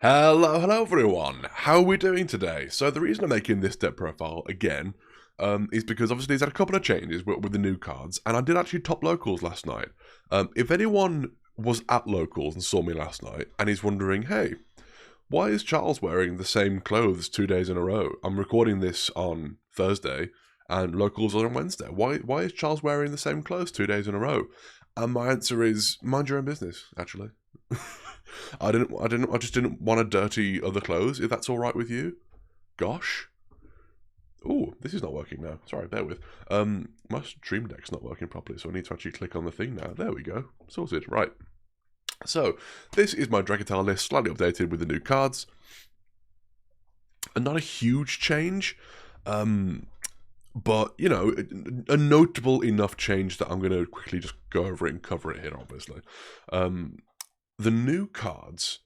Hello everyone! How are we doing today? So the reason I'm making this deck profile again is because obviously he's had a couple of changes with the new cards, and I did actually top locals last night. If anyone was at locals and saw me last night and is wondering, hey, why is Charles wearing the same clothes 2 days in a row? I'm recording this on Thursday and locals are on Wednesday. Why is Charles wearing the same clothes 2 days in a row? And my answer is mind your own business, actually. I just didn't want to dirty other clothes, if that's alright with you. Gosh. Oh, this is not working now. Sorry, bear with. My stream deck's not working properly, so I need to actually click on the thing now. There we go. Sorted. Right. So, this is my Dracotail list, slightly updated with the new cards. And not a huge change, but, you know, a notable enough change that I'm going to quickly just go over it and cover it here, obviously. The new cards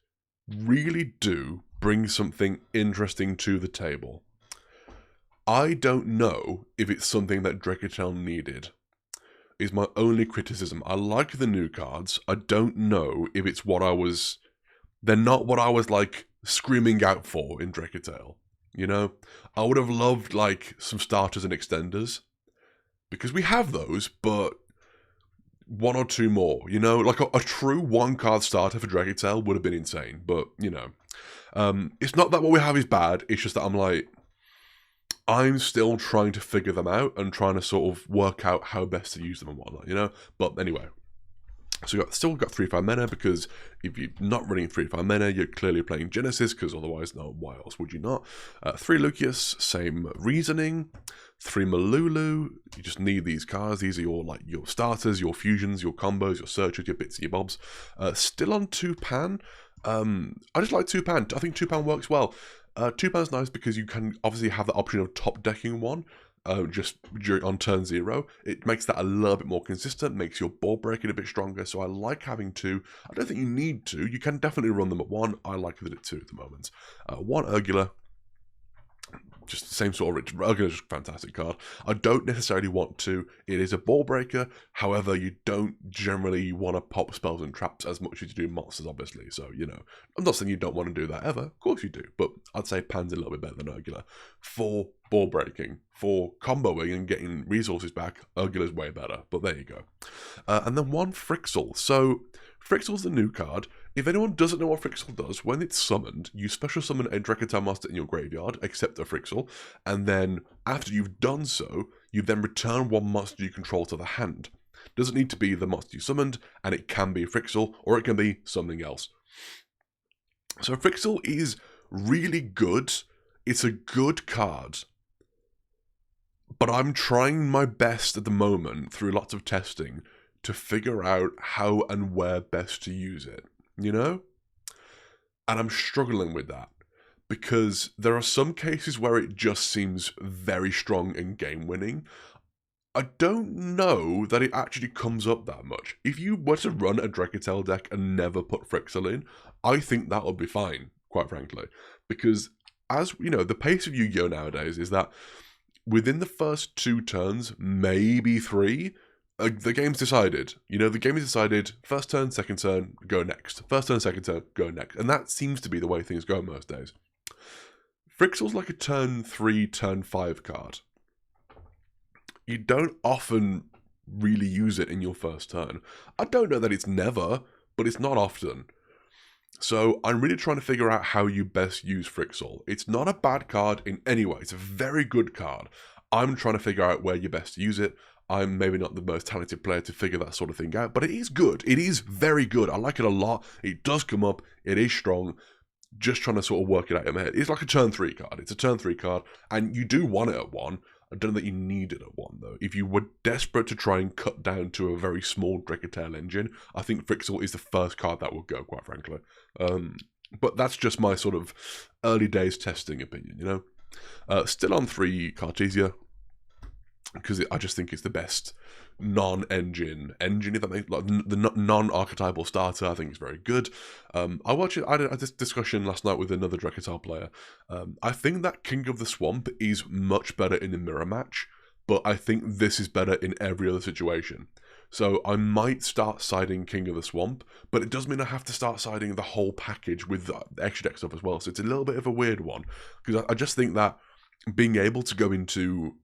really do bring something interesting to the table. I don't know if it's something that Dracotail needed, is my only criticism. I like the new cards. I don't know if it's what I was... They're not what I was, like, screaming out for in Dracotail, you know? I would have loved, like, some starters and extenders, because we have those, but... one or two more, you know, like a true one-card starter for Dracotail would have been insane, but, you know, it's not that what we have is bad, it's just that I'm still trying to figure them out and trying to sort of work out how best to use them and whatnot, you know, but anyway. So we've still got 3-5 mana, because if you're not running 3-5 mana, you're clearly playing Genesis, because otherwise, no, why else would you not? 3 Lucius, same reasoning. 3 Malulu, you just need these cards. These are your starters, your fusions, your combos, your searches, your bits and your bobs. Still on 2-pan. I just like 2-pan. I think 2-pan works well. 2-pan's nice because you can obviously have the option of top decking one. Just on turn 0, it makes that a little bit more consistent, makes your ball breaking a bit stronger, so I like having 2. I don't think you need 2, you can definitely run them at 1, I like it at 2 at the moment. 1 Urgula, just the same sort of rich. Urgula's just a fantastic card. I don't necessarily want to. It is a ball breaker. However, you don't generally want to pop spells and traps as much as you do monsters, obviously. So, you know, I'm not saying you don't want to do that ever. Of course you do. But I'd say Pan's a little bit better than Urgula. For ball breaking, for comboing and getting resources back, Urgula's way better. But there you go. And then 1 Frixel. So, Frixel's the new card. If anyone doesn't know what Frixel does, when it's summoned, you special summon a Dracotail monster in your graveyard, except a Frixel, and then, after you've done so, you then return 1 monster you control to the hand. Doesn't need to be the monster you summoned, and it can be a Frixel, or it can be something else. So Frixel is really good. It's a good card. But I'm trying my best at the moment, through lots of testing, to figure out how and where best to use it. You know? And I'm struggling with that, because there are some cases where it just seems very strong and game-winning. I don't know that it actually comes up that much. If you were to run a Dracotail deck and never put Frixel in, I think that would be fine, quite frankly. Because, as you know, the pace of Yu-Gi-Oh! Nowadays is that within the first 2 turns, maybe 3, the game's decided. You know, the game is decided, first turn, second turn, go next. First turn, second turn, go next. And that seems to be the way things go most days. Frixel's like a turn 3, turn 5 card. You don't often really use it in your first turn. I don't know that it's never, but it's not often. So I'm really trying to figure out how you best use Frixel. It's not a bad card in any way. It's a very good card. I'm trying to figure out where you best use it. I'm maybe not the most talented player to figure that sort of thing out, but it is good. It is very good. I like it a lot. It does come up. It is strong. Just trying to sort of work it out in my head. It's like a turn 3 card. It's a turn 3 card, and you do want it at 1. I don't know that you need it at 1, though. If you were desperate to try and cut down to a very small Dracotail engine, I think Frixel is the first card that would go, quite frankly. But that's just my sort of early days testing opinion, you know? Still on 3 Cartesia, because I just think it's the best non-engine engine, if that makes, like, the non-archetypal starter. I think it's very good. I had this discussion last night with another Dracotail player. I think that King of the Swamp is much better in a mirror match, but I think this is better in every other situation. So I might start siding King of the Swamp, but it does mean I have to start siding the whole package with the extra deck stuff as well. So it's a little bit of a weird one, because I just think that being able to go into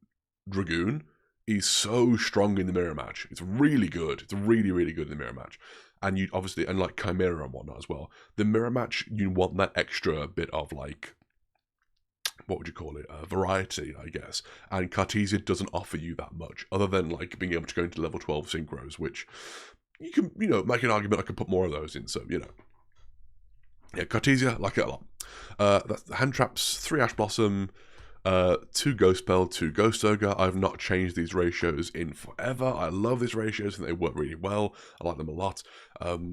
Dragoon is so strong in the mirror match. It's really good. It's really, really good in the mirror match. And you obviously, and like Chimera and whatnot as well. The mirror match, you want that extra bit of like, what would you call it? Variety, I guess. And Cartesia doesn't offer you that much, other than like being able to go into level 12 synchros, which you can, make an argument I could put more of those in. So, yeah, Cartesia, like it a lot. That's the hand traps, 3 Ash Blossom, 2 Ghost Spell, 2 Ghost Ogre. I've not changed these ratios in forever. I love these ratios and they work really well. I like them a lot.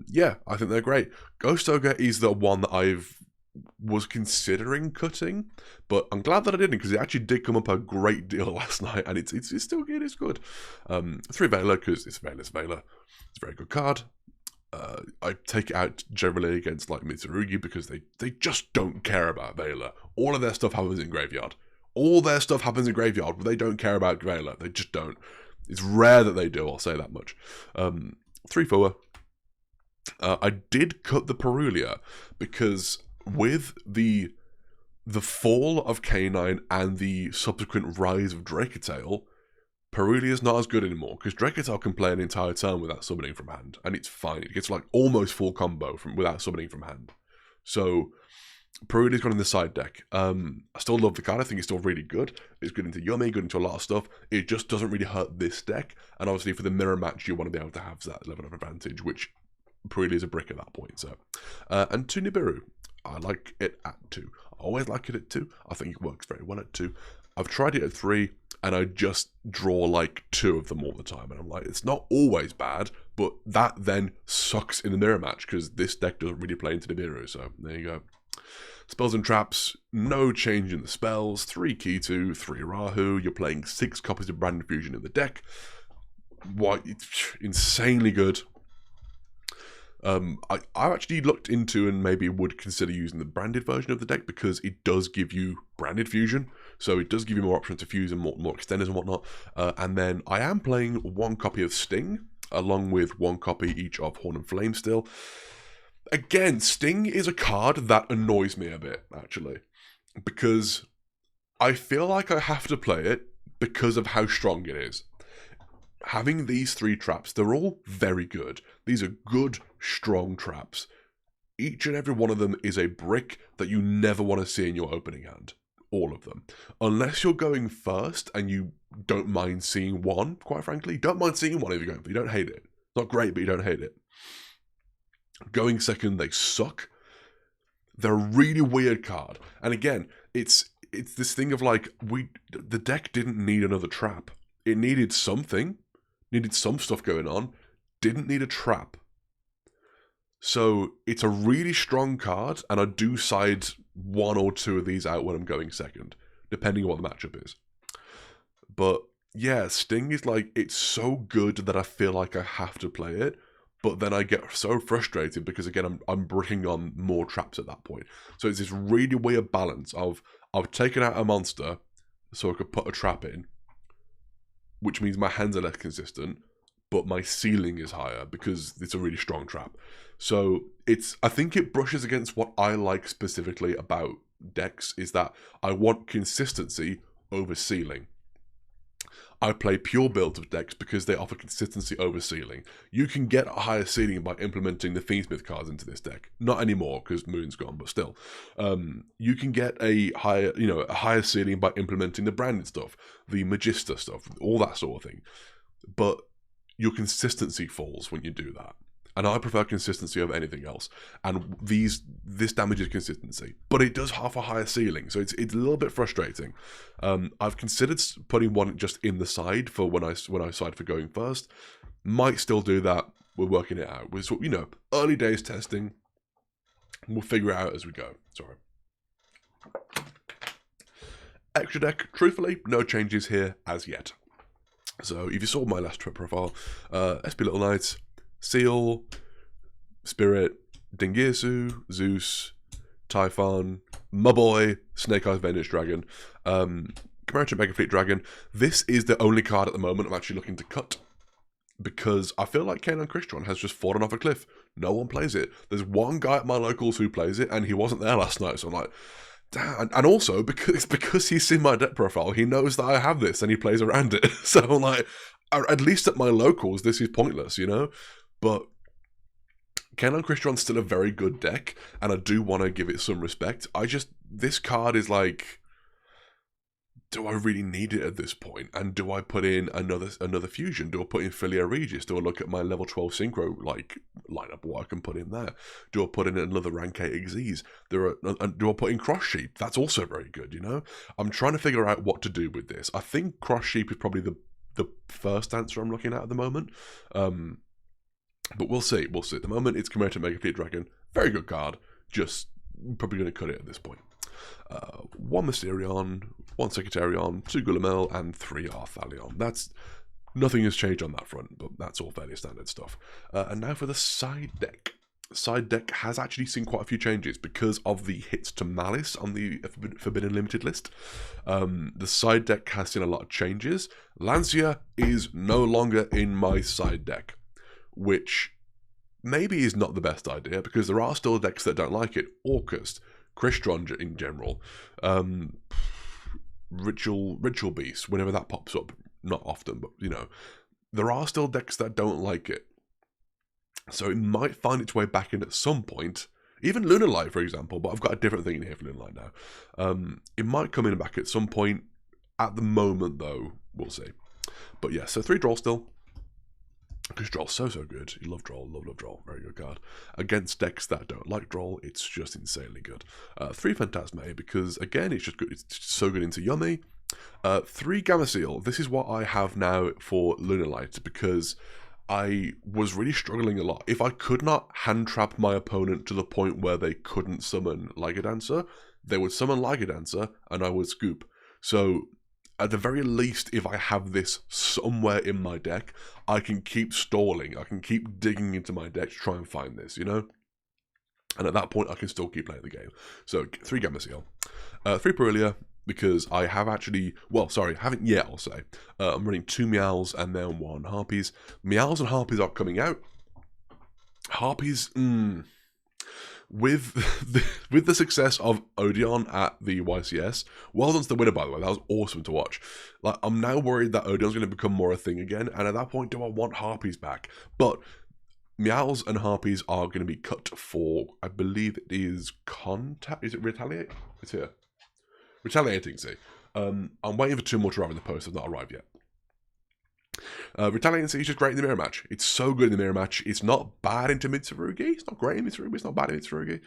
Yeah, I think they're great. Ghost Ogre is the one that was considering cutting, but I'm glad that I didn't, because it actually did come up a great deal last night, and it's still good. It's good. 3 Veiler, because it's Veiler's Veiler. It's a very good card. I take it out generally against like Mitsurugi because they just don't care about Veiler. All of their stuff happens in graveyard. All their stuff happens in graveyard, but they don't care about Veiler. They just don't. It's rare that they do, I'll say that much. 3 Foa. I did cut the Perulia because with the fall of K9 and the subsequent rise of Dracotail, Perulia is not as good anymore, because Dracotail can play an entire turn without summoning from hand, and it's fine. It gets like almost full combo without summoning from hand. So Perulia's gone in the side deck. I still love the card. I think it's still really good. It's good into Yumi, good into a lot of stuff. It just doesn't really hurt this deck, and obviously for the mirror match, you want to be able to have that level of advantage, which Perulia is a brick at that point. So, and 2 Nibiru. I like it at 2. I always like it at 2. I think it works very well at 2. I've tried it at 3, and I just draw like 2 of them all the time. And I'm like, it's not always bad, but that then sucks in the mirror match, because this deck doesn't really play into Nibiru. So there you go. Spells and traps, no change in the spells. 3 Kitu, 3 Rahu. You're playing 6 copies of Brand Fusion in the deck. Why? It's insanely good. I actually looked into and maybe would consider using the branded version of the deck, because it does give you branded fusion, so it does give you more options to fuse and more extenders and whatnot. And then I am playing 1 copy of Sting, along with 1 copy each of Horn and Flame still. Again, Sting is a card that annoys me a bit, actually, because I feel like I have to play it because of how strong it is. Having these 3 traps, they're all very good. These are good, strong traps. Each and every one of them is a brick that you never want to see in your opening hand. All of them. Unless you're going first and you don't mind seeing 1, quite frankly. You don't mind seeing 1 if you're going, but you don't hate it. It's not great, but you don't hate it. Going second, they suck. They're a really weird card. And again, it's this thing of like, the deck didn't need another trap. It needed something. Needed some stuff going on, didn't need a trap. So it's a really strong card, and I do side 1 or 2 of these out when I'm going second, depending on what the matchup is. But yeah, Sting is like, it's so good that I feel like I have to play it, but then I get so frustrated because again, I'm bricking on more traps at that point. So it's this really weird balance of, I've taken out a monster so I could put a trap in, which means my hands are less consistent, but my ceiling is higher because it's a really strong trap. So I think it brushes against what I like specifically about decks, is that I want consistency over ceiling. I play pure builds of decks because they offer consistency over ceiling. You can get a higher ceiling by implementing the Fiendsmith cards into this deck. Not anymore because Moon's gone, but still. You can get a higher ceiling by implementing the branded stuff, the Magister stuff, all that sort of thing. But your consistency falls when you do that. And I prefer consistency over anything else. And this damages consistency. But it does have a higher ceiling, so it's a little bit frustrating. I've considered putting 1 just in the side for when I side for going first. Might still do that. We're working it out. We're early days testing. We'll figure it out as we go. Sorry. Extra deck, truthfully, no changes here as yet. So if you saw my last profile, SP Little Knights, Seal, Spirit, Dingirsu, Zeus, Typhon, my boy, Snake Eyes Vanish Dragon, Chimera Mega Fleet Dragon. This is the only card at the moment I'm actually looking to cut. because I feel like Kanan Crystron has just fallen off a cliff. No one plays it. There's one guy at my locals who plays it, and he wasn't there last night, so I'm like, damn. And also, because he's seen my deck profile, he knows that I have this, and he plays around it. So I'm like, at least at my locals, this is pointless, you know? But Kanan Crystron's still a very good deck, and I do want to give it some respect. This card is like, do I really need it at this point? And do I put in another fusion? Do I put in Philia Regis? Do I look at my level 12 synchro lineup, what I can put in there? Do I put in another rank 8 Xyz? Do I put in Cross Sheep? That's also very good, you know? I'm trying to figure out what to do with this. I think Cross Sheep is probably the first answer I'm looking at the moment. But we'll see. At the moment, it's Chimera Mega Fleet Dragon. Very good card. Just probably going to cut it at this point. 1 Mysterion, 1 Secretarion, 2 Gulamel, and 3 Arthalion. Nothing has changed on that front, but that's all fairly standard stuff. And now for the side deck. Side deck has actually seen quite a few changes because of the hits to Malice on the Forbidden Limited list. The side deck has seen a lot of changes. Lancia is no longer in my side deck, which maybe is not the best idea because there are still decks that don't like it. Orcust, Crystron in general, Ritual Beast, whenever that pops up, not often, but you know, there are still decks that don't like it. So it might find its way back in at some point, even Lunar Light, for example, but I've got a different thing in here for Lunar Light now. It might come in back at some point. At the moment, though, we'll see. But yeah, so 3 draw still. Because Droll's so good. You love Droll, love Droll. Very good card. Against decks that don't like Droll, it's just insanely good. 3 Phantasme, because again, it's just good. It's so good into Yummy. 3 Gamma-Seal. This is what I have now for Lunar Light, because I was really struggling a lot. If I could not hand trap my opponent to the point where they couldn't summon Lycodancer, they would summon Lycodancer, and I would scoop. So at the very least, if I have this somewhere in my deck, I can keep stalling. I can keep digging into my deck to try and find this, you know? And at that point, I can still keep playing the game. So, 3 Gamma-Seal. 3 Perilia, because I have actually... Well, sorry, haven't yet, I'll say. I'm running 2 Meows and then 1 Harpies. Meows and Harpies are coming out. Harpies... With the success of Odeon at the YCS, well done to the winner, by the way. That was awesome to watch. Like, I'm now worried that Odeon's going to become more a thing again, and at that point, do I want Harpies back? But Meows and Harpies are going to be cut for, I believe it is Contact. Is it Retaliate? It's here. Retaliating, see. I'm waiting for 2 more to arrive in the post. They've not arrived yet. Retaliating is just great in the mirror match. It's so good in the mirror match. It's not bad into Mitsurugi. It's not great in Mitsurugi. It's not bad in Mitsurugi.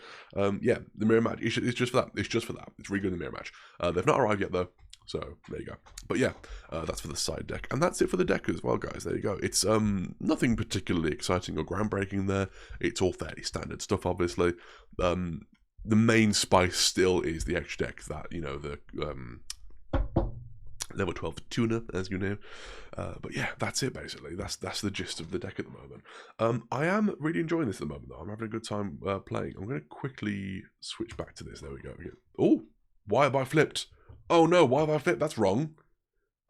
Yeah, the mirror match. It's just for that. It's just for that. It's really good in the mirror match. They've not arrived yet though. So there you go. But yeah, that's for the side deck, and that's it for the deck as well, guys. There you go. It's nothing particularly exciting or groundbreaking there. It's all fairly standard stuff, obviously. The main spice still is the extra deck that, you know, the level 12 tuna, as you know. But yeah, that's it basically. That's the gist of the deck at the moment. I am really enjoying this at the moment though. I'm having a good time playing. I'm going to quickly switch back to this. There we go. Oh, why have I flipped? Oh no, why have I flipped? That's wrong.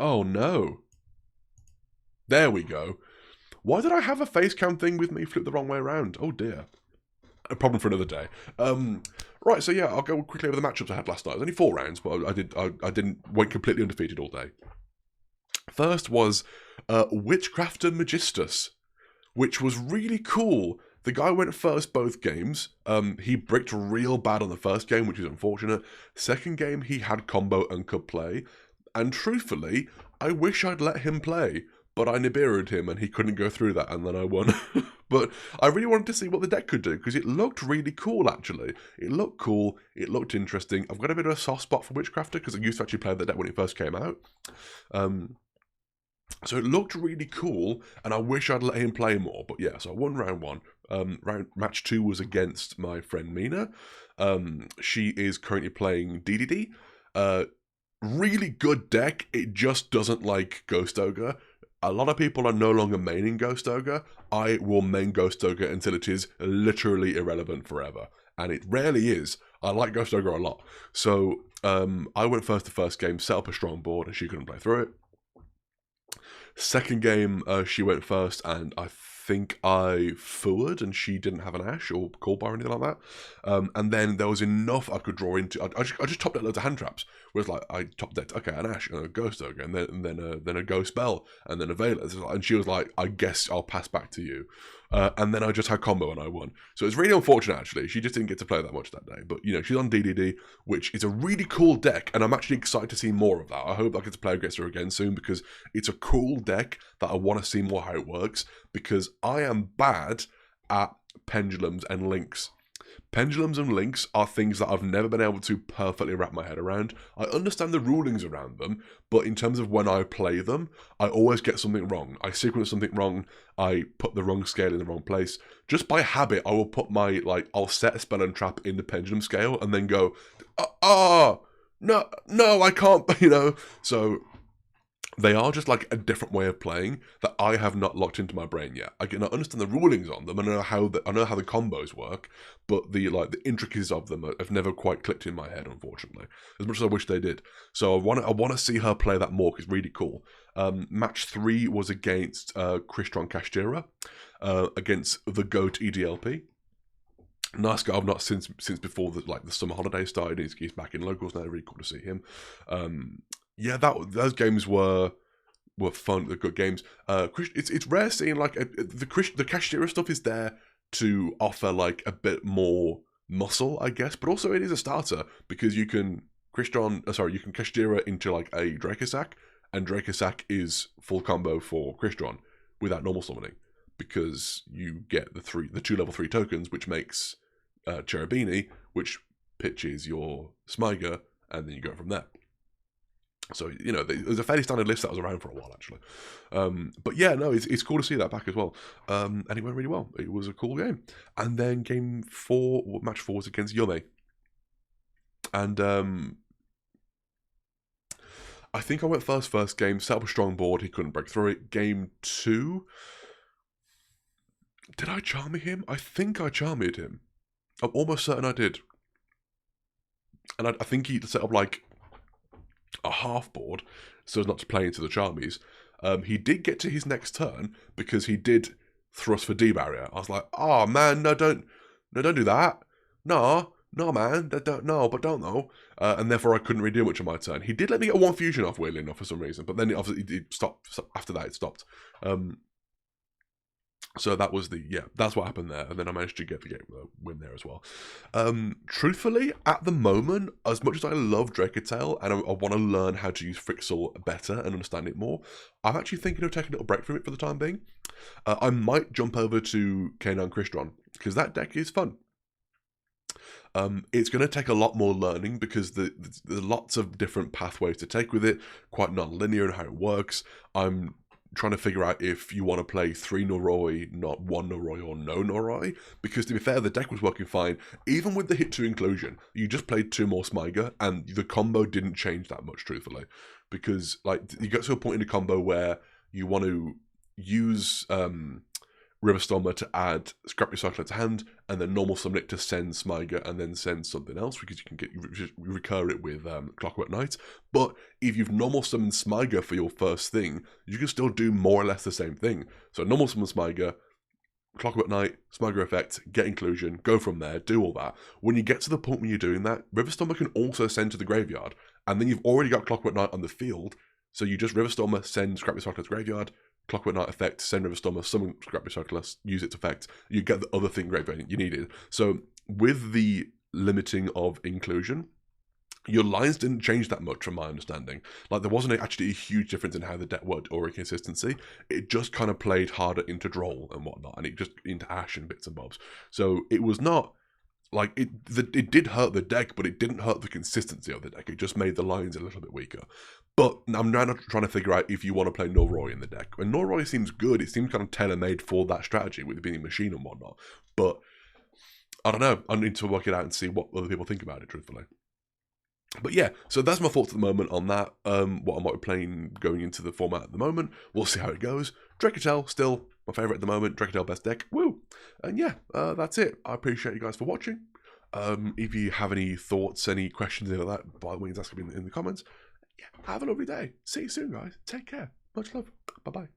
Oh no. There we go. Why did I have a face cam thing with me flip the wrong way around? Oh dear. A problem for another day. Right, so yeah, I'll go quickly over the matchups I had last night. It was only 4 rounds, but I went completely undefeated all day. First was Witchcrafter Magistus, which was really cool. The guy went first both games. He bricked real bad on the first game, which is unfortunate. Second game, he had combo and could play. And truthfully, I wish I'd let him play, but I Nibiru'd him and he couldn't go through that, and then I won. But I really wanted to see what the deck could do, because it looked really cool, actually. It looked cool, it looked interesting. I've got a bit of a soft spot for Witchcrafter, because I used to actually play that deck when it first came out. So it looked really cool, and I wish I'd let him play more. But yeah, so I won round 1. Match 2 was against my friend Mina. She is currently playing DDD. Really good deck, it just doesn't like Ghost Ogre. A lot of people are no longer maining Ghost Ogre. I will main Ghost Ogre until it is literally irrelevant forever. And it rarely is. I like Ghost Ogre a lot. So I went first the first game, set up a strong board, and she couldn't play through it. Second game, she went first, and I think I forward, and she didn't have an Ash or call bar or anything like that. And then there was enough I could draw into. I just topped out loads of hand traps. Whereas like I topped decked, okay, an Ash and a Ghost Ogre, and then a Ghost Spell, and then a Veiler. And she was like, I guess I'll pass back to you. And then I just had combo and I won. So it's really unfortunate, actually. She just didn't get to play that much that day. But, you know, she's on DDD, which is a really cool deck. And I'm actually excited to see more of that. I hope I get to play against her again soon, because it's a cool deck that I want to see more how it works. Because I am bad at pendulums and links. Pendulums and links are things that I've never been able to perfectly wrap my head around. I understand the rulings around them, but in terms of when I play them, I always get something wrong. I sequence something wrong, I put the wrong scale in the wrong place. Just by habit, I will put my, I'll set a spell and trap in the pendulum scale and then go, no, I can't, you know? So they are just like a different way of playing that I have not locked into my brain yet. I understand the rulings on them. I know how the combos work, but the intricacies of them have never quite clicked in my head, unfortunately. As much as I wish they did. So I want to see her play that more, because it's really cool. Match 3 was against Crystron Kashtira, against the GOAT EDLP. Nice guy I've not since before the summer holiday started. He's back in locals now. Really cool to see him. Yeah, those games were fun. They're good games. It's rare seeing the Kashtira stuff is there to offer like a bit more muscle, I guess, but also it is a starter, because you can Kashtira into like a Dracotail, and Dracotail is full combo for Crystron without normal summoning, because you get the 2 level 3 tokens, which makes Cherubini, which pitches your Smyger, and then you go from there. So, you know, there's a fairly standard list that was around for a while, actually. But yeah, no, it's cool to see that back as well. And it went really well. It was a cool game. And then match 4 was against Yume. And I think I went first game, set up a strong board, he couldn't break through it. Game 2, did I charm him? I think I charmed him. I'm almost certain I did. And I think he set up like a half board so as not to play into the charmies. He did get to his next turn because he did thrust for D barrier. I was like, oh man, no, don't do that. No, man, don't know. And therefore I couldn't really do much on my turn. He did let me get 1 fusion off, weirdly enough, for some reason, but then it stopped. After that, it stopped. So that was that's what happened there, and then I managed to get the game win there as well. Truthfully, at the moment, as much as I love Dracotail and I want to learn how to use Frixel better and understand it more, I'm actually thinking of taking a little break from it for the time being. I might jump over to K9 Crystron, because that deck is fun. It's going to take a lot more learning, because there's lots of different pathways to take with it, quite non-linear in how it works. I'm trying to figure out if you want to play 3 Noroi, not 1 Noroi, or no Noroi, because to be fair, the deck was working fine. Even with the hit 2 inclusion, you just played 2 more Smyger, and the combo didn't change that much, truthfully, because you get to a point in the combo where you want to use Riverstormer to add Scrap Recycler to hand, and then normal summon it to send Smyger, and then send something else, because you can recur it with Clockwork Knight. But if you've normal summoned Smyger for your first thing, you can still do more or less the same thing. So normal summon Smyger, Clockwork Knight, Smyger effect, get inclusion, go from there, do all that. When you get to the point when you're doing that, Riverstormer can also send to the graveyard, and then you've already got Clockwork Knight on the field, so you just Riverstormer, send Scrap Recycler to the graveyard, Clockwork Knight effect, send Riverstormer, summon Scrap Recycler, use it to effect, you get the other thing graveyard you needed. So with the limiting of inclusion, your lines didn't change that much from my understanding. Like, there wasn't actually a huge difference in how the deck worked or inconsistency. It just kind of played harder into Droll and whatnot, and it just into Ash and bits and bobs. So it was not like it did hurt the deck, but it didn't hurt the consistency of the deck. It just made the lines a little bit weaker. But I'm now trying to figure out if you want to play Noroi in the deck. And Noroi seems good. It seems kind of tailor-made for that strategy with it being a machine and whatnot. But I don't know. I need to work it out and see what other people think about it, truthfully. But yeah, so that's my thoughts at the moment on that. What I might be playing going into the format at the moment. We'll see how it goes. Dracotail, still my favourite at the moment. Dracotail best deck. Woo! And yeah, that's it. I appreciate you guys for watching. If you have any thoughts, any questions, anything like that, by all means ask me in the comments. Yeah, have a lovely day. See you soon, guys. Take care. Much love. Bye-bye.